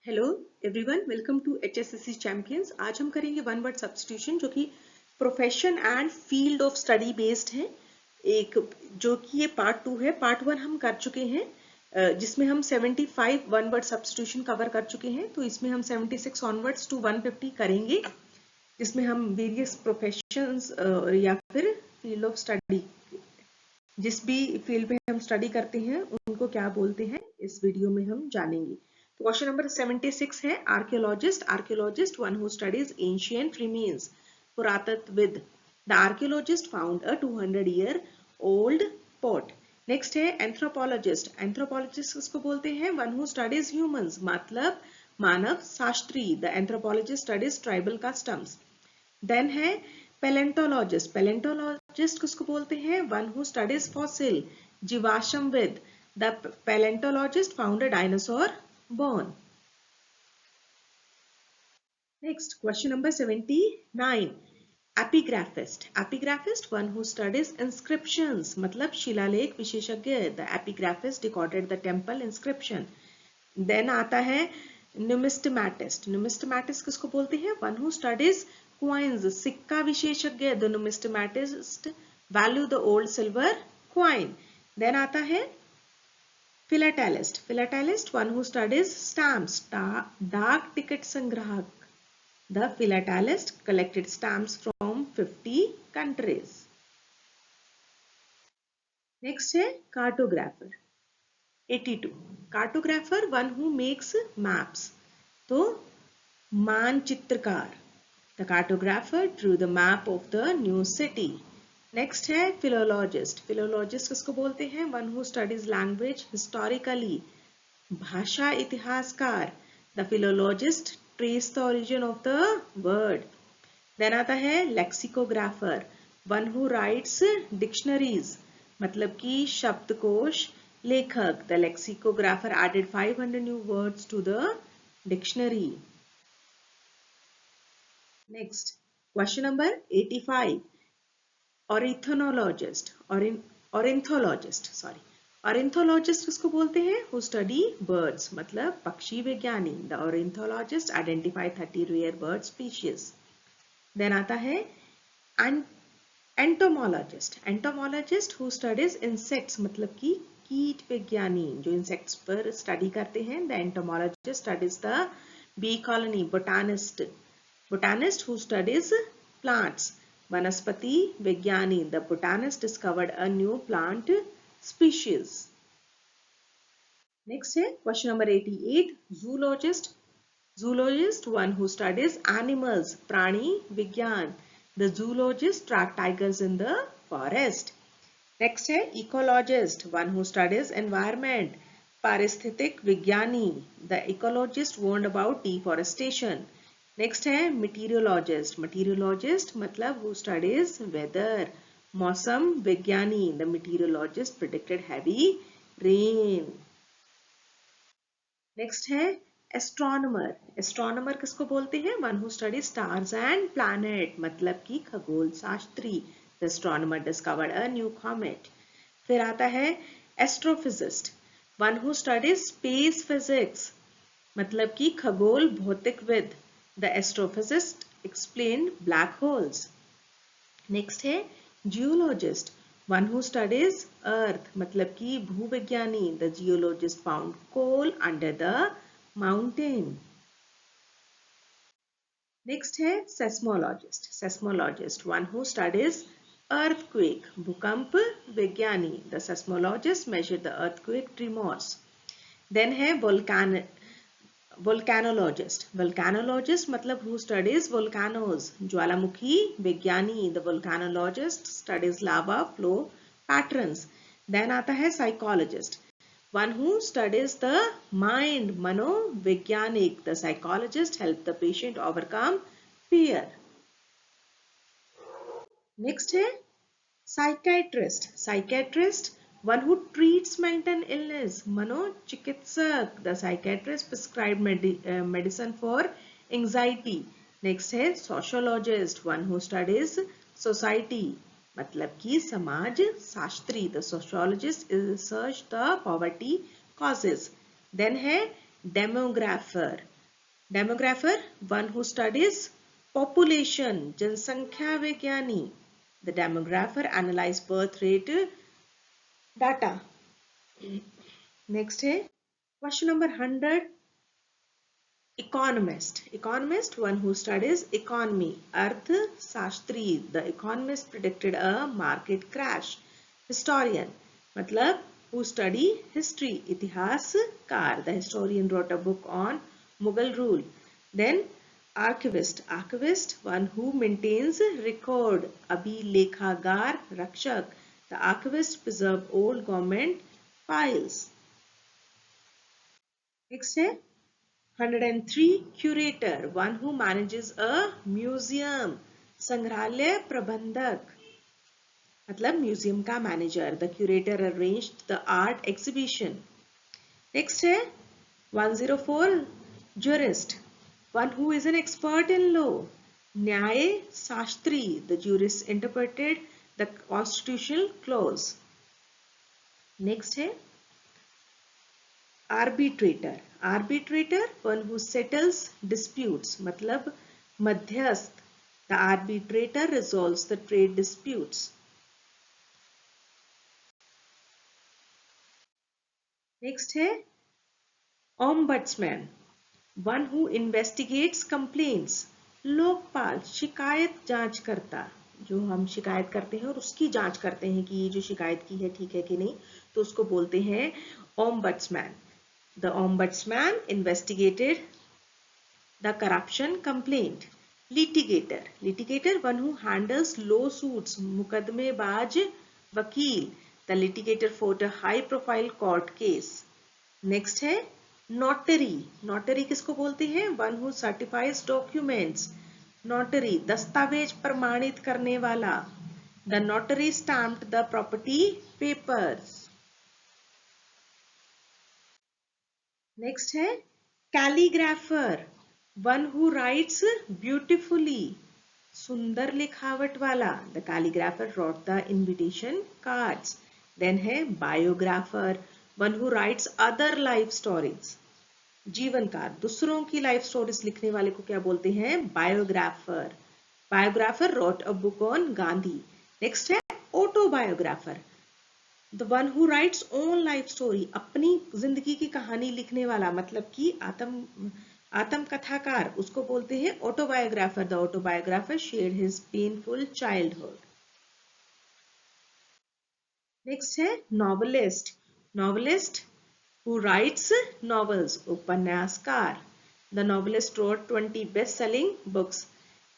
Hello everyone, welcome to HSSC champions. आज हम करेंगे वन वर्ड सब्स्टिट्यूशन जो कि profession and field of study based है। एक जो कि ये पार्ट 2 है। पार्ट 1 हम कर चुके हैं जिसमें हम 75 वन वर्ड सब्स्टिट्यूशन कवर कर चुके हैं। तो इसमें हम 76 ऑनवर्ड्स टू 150 करेंगे, जिसमें हम वेरियस प्रोफेशंस या फिर फील्ड ऑफ स्टडी, जिस भी फील्ड में हम स्टडी करते हैं उनको क्या बोलते हैं, इस वीडियो में हम जानेंगे। तो क्वेश्चन नंबर 76 है archaeologist. Archaeologist one who studies ancient remains, पुरातत्वविद। The archaeologist found a 200-year old pot। Next है एंथ्रोपोलॉजिस्ट। एंथ्रोपोलॉजिस्ट किसको बोलते हैं? वन हु स्टडीज ह्यूमंस, मतलब मानव शास्त्री। The anthropologist studies tribal customs. Then है पैलेंटोलॉजिस्ट। पैलेंटोलॉजिस्ट किसको बोलते हैं? वन हु स्टडीज फॉसिल, जीवाश्मविद। The palaeontologist found a dinosaur bone. Next question number 79, epigraphist. Epigraphist one who studies inscriptions, मतलब शिलालेख विशेषज्ञ। The एपिग्राफिस्ट decoded the temple inscription. Then आता है न्यूमिस्टमैटिस्ट। न्यूमिस्टमैटिस्ट किसको बोलते हैं? वन हु स्टडीज coins, सिक्का विशेषज्ञ। The numismatist value the old silver coin। Then आता है philatelist. Philatelist one who studies stamps, डाक टिकट संग्राहक। The philatelist collected stamps from 50 countries. Next है cartographer. 82, cartographer one who makes maps, तो मानचित्रकार। The cartographer drew the map of the new city. Next है philologist. Philologist किसको बोलते हैं? One who studies language historically, भाषा इतिहासकार। The philologist traced the origin of the word. Then आता है lexicographer, one who writes dictionaries, मतलब कि शब्दकोश लेखक। The lexicographer added 500 new words to the dictionary. Next, question number 85, ornithologist। ornithologist किसको बोलते हैं? Who study birds, मतलब पक्षी विज्ञानी। The ornithologist identify 30 rare bird species. Then आता है entomologist। entomologist who studies insects, मतलब कि कीट विज्ञानी, जो इंसेक्ट्स पर स्टडी करते हैं। The entomologist studies the bee colony. Botanist who studies plants, वनस्पति विज्ञानी। The botanist discovered a new plant species. Next है question number 88, zoologist। zoologist one who studies animals, प्राणी विज्ञान। The zoologist track tigers in the forest. Next है ecologist, one who studies environment, पारिस्थितिक विज्ञानी। The ecologist warned about deforestation. Next है meteorologist. Meteorologist मतलब who studies weather, मौसम विज्ञानी। The meteorologist predicted heavy rain. Next है एस्ट्रोनॉमर। एस्ट्रोनॉमर किसको बोलते हैं? One who study stars and planet, मतलब कि खगोल शास्त्री। The astronomer discovered a new comet. फिर आता है astrophysicist, one who studies space physics, मतलब कि खगोल भौतिकविद। The astrophysicist explained black holes. Next है geologist, one who studies earth, मतलब कि भूविज्ञानी। The geologist found coal under the mountain. Next है seismologist. Seismologist one who studies earthquake, भूकंप विज्ञानी। The seismologist measured the earthquake tremors. Then है volcanologist। volcanologist मतलब who studies volcanoes, ज्वालामुखी विज्ञानी। The volcanologist studies lava flow patterns. Then आता है psychologist, one who studies the mind, मनोवैज्ञानिक। The psychologist help the patient overcome fear. Next है psychiatrist। psychiatrist one who treats mental illness, मनोचिकित्सक। The psychiatrist prescribed medicine for anxiety. Next है sociologist, one who studies society, मतलब कि समाज शास्त्री। The sociologist researched the poverty causes. Then है demographer, demographer, one who studies population, जनसंख्या विज्ञानी. The demographer analyse birth rate data. Next है question number 100. Economist, economist one who studies economy, अर्थशास्त्री. The economist predicted a market crash. Historian मतलब who study history, इतिहासकार. The historian wrote a book on Mughal rule. Then archivist, archivist one who maintains record, अभिलेखागार, रक्षक. The archivist preserve old government files. Next है 103. curator, one who manages a museum, संग्रहालय प्रबंधक मतलब museum का manager. The curator arranged the art exhibition. Next है 104. jurist, one who is an expert in law, न्याय शास्त्री. The jurist interpreted the constitutional clause. Next है arbitrator, arbitrator one who settles disputes मतलब मध्यस्थ. The arbitrator resolves the trade disputes. Next है ombudsman, one who investigates complaints. Lokpal, शिकायत जांच करता, जो हम शिकायत करते हैं और उसकी जांच करते हैं कि ये जो शिकायत की है ठीक है कि नहीं, तो उसको बोलते हैं ombudsman. The ombudsman investigated the corruption complaint. Litigator, litigator one who handles lawsuits, मुकदमेबाज वकील. The litigator fought a high profile court case. Next है नोटरी, नोटरी किसको बोलते हैं? One who certifies documents. Notary दस्तावेज प्रमाणित करने वाला. The notary stamped the property papers. Next है calligrapher, one who writes beautifully, सुंदर लिखावट वाला. The calligrapher wrote the invitation cards. Then है biographer, one who writes other life stories, जीवनकार, दूसरों की लाइफ स्टोरीज लिखने वाले को क्या बोलते हैं? Biographer. Biographer wrote a book on Gandhi. Next है autobiographer, the one who writes own life story, अपनी जिंदगी की कहानी लिखने वाला मतलब कि आत्मकथाकार, उसको बोलते हैं autobiographer. The autobiographer shared his painful childhood. Next है novelist, novelist who writes novels, उपन्यासकार. The novelist wrote 20 best-selling books.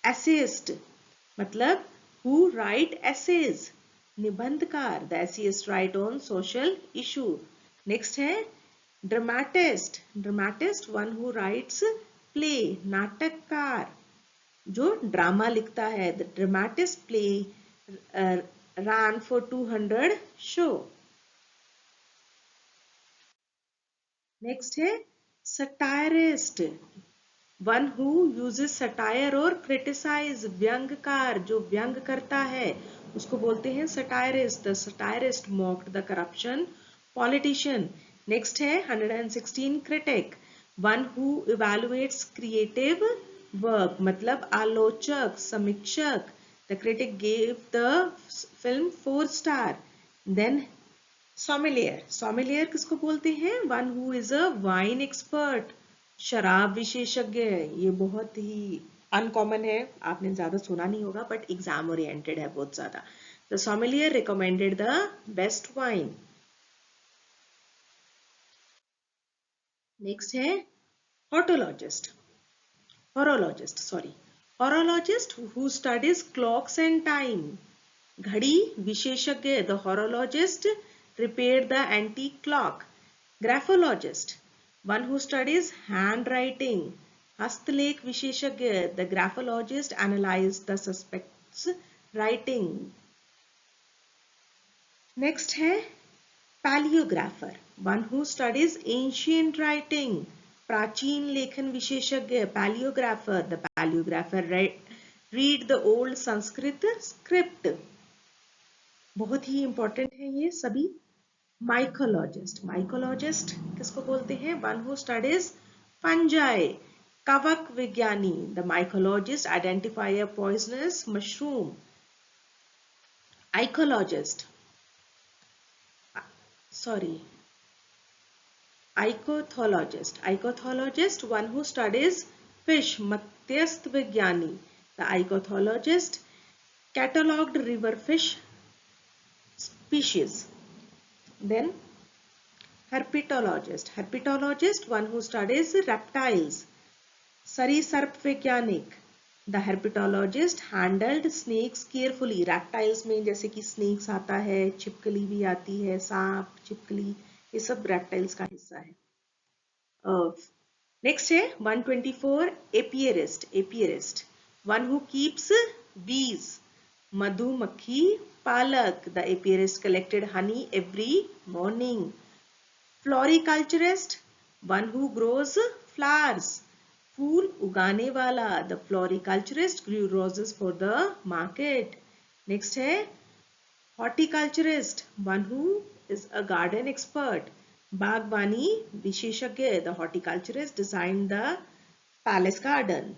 Essayist मतलब who write essays, निबंधकार. The essayist write on social issue. Next है dramatist, dramatist one who writes play, नाटककार, जो drama लिखता है. The dramatist play ran for 200 show. Next है satirist, one who uses satire और criticise, व्यंगकार, जो व्यंग करता है उसको बोलते हैं satirist. The satirist mocked the corruption politician. Next है 116 critic, one who evaluates creative work मतलब आलोचक, समीक्षक. The critic gave the film 4 star. Then sommelier, sommelier किसको बोलते हैं? One who is a wine expert, शराब विशेषज्ञ. ये बहुत ही अनकॉमन है, आपने ज्यादा सुना नहीं होगा, बट एग्जाम ओरिएंटेड है बहुत ज्यादा. The sommelier recommended the best wine. Next है hortologist, horologist sorry, horologist who studies clocks and time, घड़ी विशेषज्ञ. The horologist repaired the antique clock. Graphologist, one who studies handwriting, हस्तलेख विशेषज्ञ. The graphologist analyzed the suspect's writing. Next है paleographer, one who studies ancient writing, प्राचीन लेखन विशेषज्ञ. paleographer, the paleographer read the old Sanskrit script. बहुत ही important है ये सभी. माइकोलॉजिस्ट, माइकोलॉजिस्ट किसको बोलते हैं? वन हु स्टडीज फंजाई, कवक विज्ञानी, the mycologist identify a poisonous mushroom. Icologist, sorry, Icothologist, one who studies fish, Mathyasth Vigyani, the icothologist, catalogued river fish species. Then herpetologist, one who studies reptiles, Sarisarp Vigyanik, the herpetologist handled snakes carefully. Reptiles में जैसे कि snakes आता है, छिपकली भी आती है, सांप, छिपकली, ये सब reptiles का हिस्सा है. Next है 124 apiarist, one who keeps bees, मधुमक्खी पालक, the apiarist collected honey every morning. Floriculturist, one who grows flowers, फूल उगाने वाला, the floriculturist grew roses for the market. Next है horticulturist, one who is a garden expert, बागवानी विशेषज्ञ, the horticulturist designed the palace garden.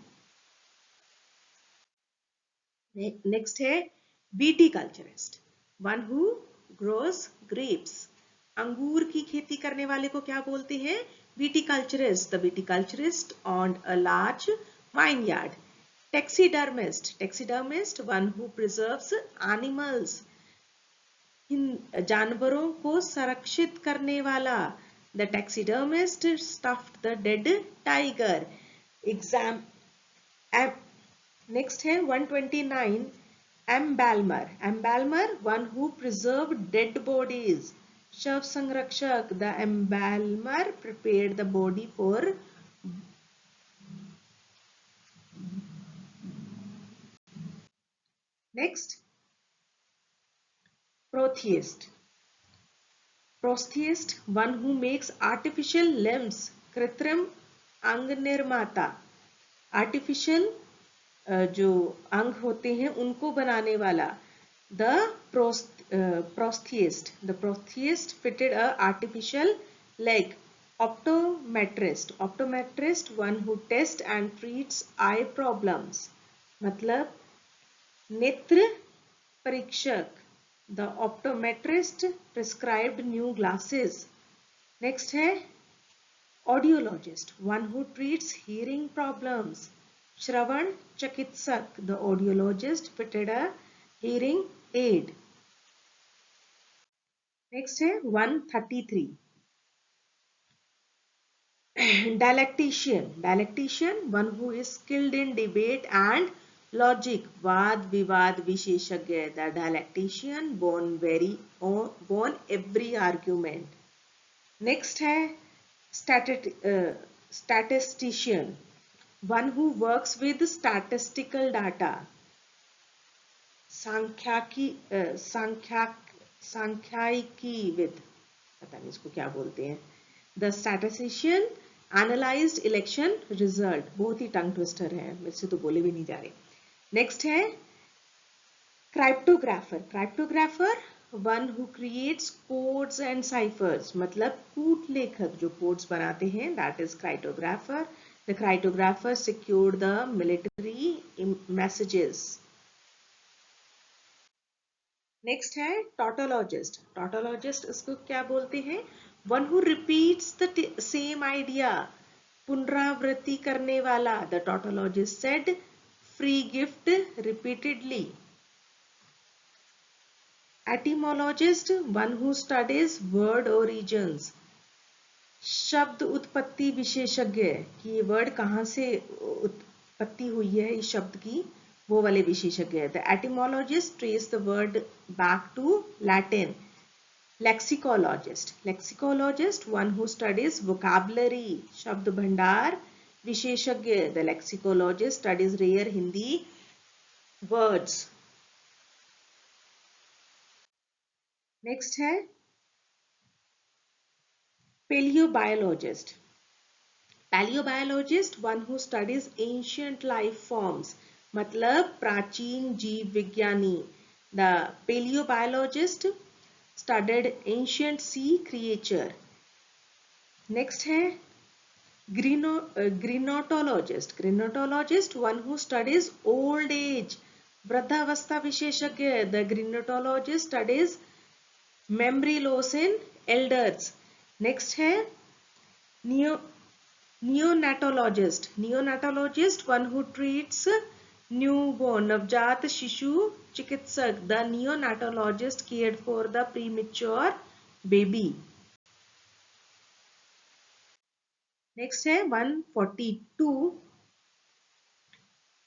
Next है viticulturist, one who grows grapes, अंगूर की खेती करने वाले को क्या बोलते हैं? Viticulturist. The viticulturist owned a large vineyard. Taxidermist, one who preserves animals, जानवरों को संरक्षित करने वाला. The taxidermist stuffed the dead tiger. Next है 129 embalmer, one who preserved dead bodies. शव संरक्षक, the embalmer prepared the body for next protheist, one who makes artificial limbs, कृत्रिम अंग निर्माता, artificial जो अंग होते हैं उनको बनाने वाला. The protheist fitted a artificial leg. Optometrist, one who tests and treats eye problems, मतलब नेत्र परीक्षक. The optometrist prescribed new glasses. Next है audiologist, one who treats hearing problems. श्रवण चिकित्सक, the audiologist fitted a hearing aid. Next है 133 dialectician, one who is skilled in debate and logic, वाद विवाद विशेषज्ञ. The dialectician won every argument. Next है statistician, one who works with statistical data. सांख्यिकीविद, पता नहीं इसको क्या बोलते हैं. The statistician analyzed election result. बहुत ही टंग ट्विस्टर है, मेरे से तो बोले भी नहीं जा रहे. नेक्स्ट है क्राइप्टोग्राफर, one who creates codes and ciphers, मतलब कूट लेखक जो कोड्स बनाते हैं, that is cryptographer. The cryptographer secured the military messages. Next है टॉटोलॉजिस्ट, इसको क्या बोलते हैं? One who repeats the same idea, पुनरावृत्ति करने वाला. The tautologist said free gift repeatedly. Etymologist, one who studies word origins, शब्द उत्पत्ति विशेषज्ञ, कि ये वर्ड कहाँ से उत्पत्ति हुई है इस शब्द की, वो वाले विशेषज्ञ. The etymologist trace the word back to Latin. Lexicologist, one who studies vocabulary, शब्द भंडार विशेषज्ञ. The lexicologist studies rare Hindi words. Next है Paleobiologist, one who studies ancient life forms, मतलब प्राचीन जीव विज्ञानी. The paleobiologist studied ancient sea creature. Next है Gynetologist, one who studies old age. वृद्धावस्था विशेषज्ञ, the gynetologist studies memory loss in elders. Next है neonatologist, one who treats newborn, नवजात शिशु चिकित्सक. The neonatologist cared for the premature baby. Next है 142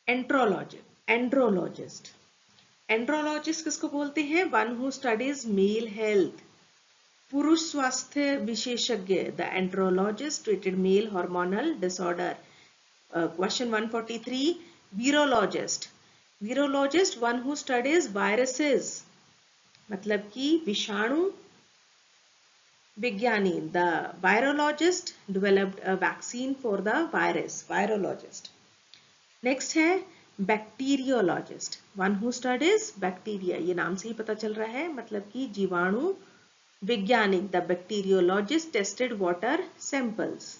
andrologist. Andrologist किसको बोलते हैं? One who studies male health, पुरुष स्वास्थ्य विशेषज्ञ. The andrologist treated male hormonal disorder. Question 143 virologist, one who studies viruses, मतलब कि विषाणु विज्ञानी. The virologist developed a vaccine for the virus. Virologist. Next है bacteriologist, one who studies bacteria. ये नाम से ही पता चल रहा है, मतलब कि जीवाणु विज्ञानिक. The bacteriologist tested water samples.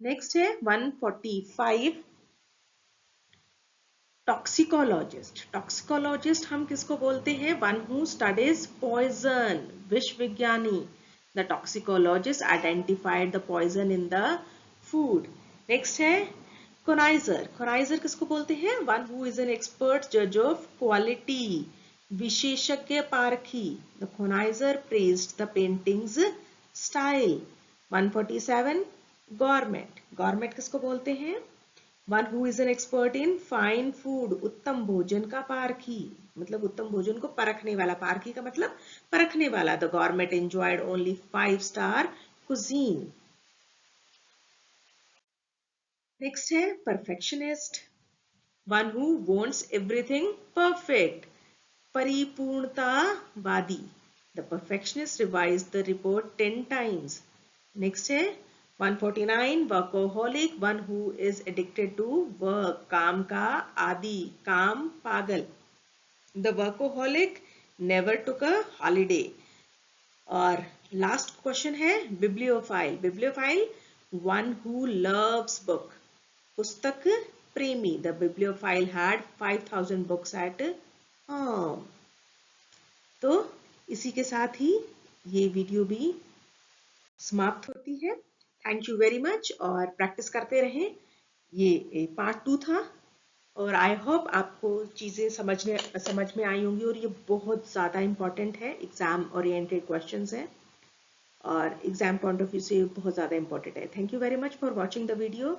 Next है 145 टॉक्सिकोलॉजिस्ट हम किसको बोलते हैं? वन हु स्टडीज पॉइजन, विष विज्ञानी. The toxicologist identified the poison in the food. Next है कोनाइजर किसको बोलते हैं? One who is an expert जज ऑफ क्वालिटी, विशेषज्ञ पारखी. The connoisseur praised the painting's style. 147 government किसको बोलते हैं? One who is an expert in fine food, उत्तम भोजन का पारखी, मतलब उत्तम भोजन को परखने वाला. पारखी का मतलब परखने वाला. The government enjoyed only 5-star cuisine. Next है perfectionist, one who wants everything perfect, परिपूर्णतावादी. The perfectionist revise the report 10 times. Next है 149 workaholic, one who is addicted to work, काम का आदि, काम पागल. The workaholic never took a holiday. और last question है bibliophile, one who loves book, पुस्तक प्रेमी. The bibliophile had 5000 books at home. तो इसी के साथ ही ये वीडियो भी समाप्त होती है. थैंक यू वेरी मच, और प्रैक्टिस करते रहें. ये पार्ट 2 था, और आई होप आपको चीज़ें समझ में आई होंगी. और ये बहुत ज़्यादा इम्पॉर्टेंट है, एग्जाम ओरिएंटेड क्वेश्चंस हैं, और एग्जाम पॉइंट ऑफ व्यू से बहुत ज़्यादा इम्पॉर्टेंट है. Thank you very much for watching the video.